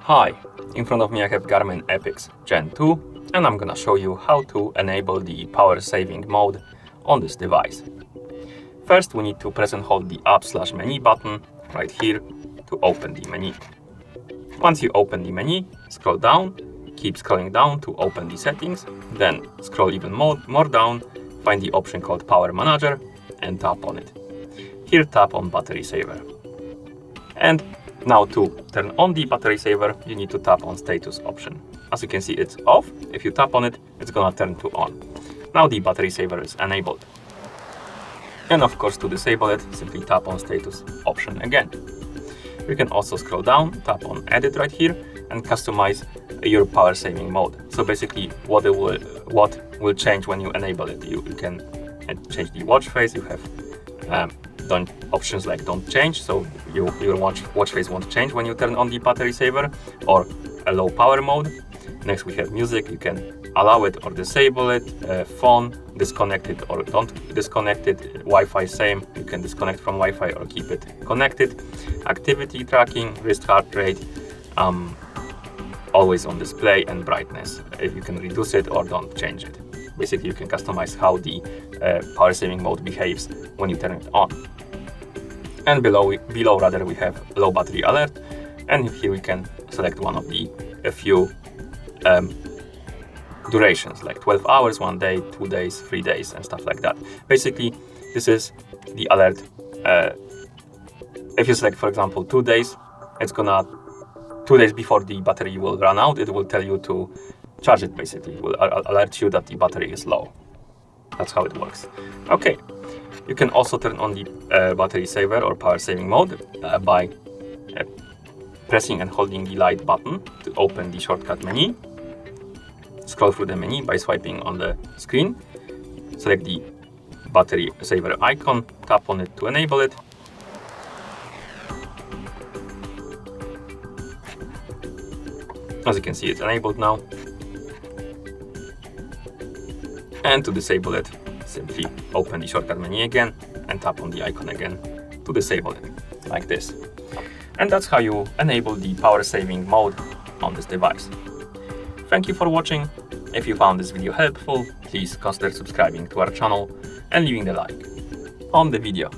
Hi, in front of me I have Garmin Epix Gen 2 and I'm gonna show you how to enable the power saving mode on this device. First we need to press and hold the up/menu button right here to open the menu. Once you open the menu, scroll down, keep scrolling down to open the settings, then scroll even more down, find the option called Power Manager and tap on it. Here tap on Battery Saver. And now to turn on the battery saver, you need to tap on status option. As you can see, it's off. If you tap on it, it's gonna turn to on. Now the battery saver is enabled. And of course, to disable it, simply tap on status option again. You can also scroll down, tap on edit right here and customize your power saving mode. So basically what will change when you enable it. You can change the watch face. You have options like don't change, so your watch face won't change when you turn on the battery saver, or a low power mode. Next we have music. You can allow it or disable it. Phone, disconnect it or don't disconnect it. Wi-Fi, same, you can disconnect from Wi-Fi or keep it connected. Activity tracking, wrist heart rate, always on display, and brightness. You can reduce it or don't change it. Basically you can customize how the power saving mode behaves when you turn it on. And below we have low battery alert, and here we can select one of the few durations, like 12 hours, 1 day, 2 days, 3 days, and stuff like that. Basically, this is the alert. If you select, for example, 2 days, it's gonna 2 days before the battery will run out, it will tell you to charge it. Basically, it will alert you that the battery is low. That's how it works. Okay. You can also turn on the battery saver or power saving mode by pressing and holding the light button to open the shortcut menu. Scroll through the menu by swiping on the screen. Select the battery saver icon, tap on it to enable it. As you can see, it's enabled now. And to disable it, simply open the shortcut menu again and tap on the icon again to disable it, like this. And that's how you enable the power saving mode on this device. Thank you for watching. If you found this video helpful, please consider subscribing to our channel and leaving a like on the video.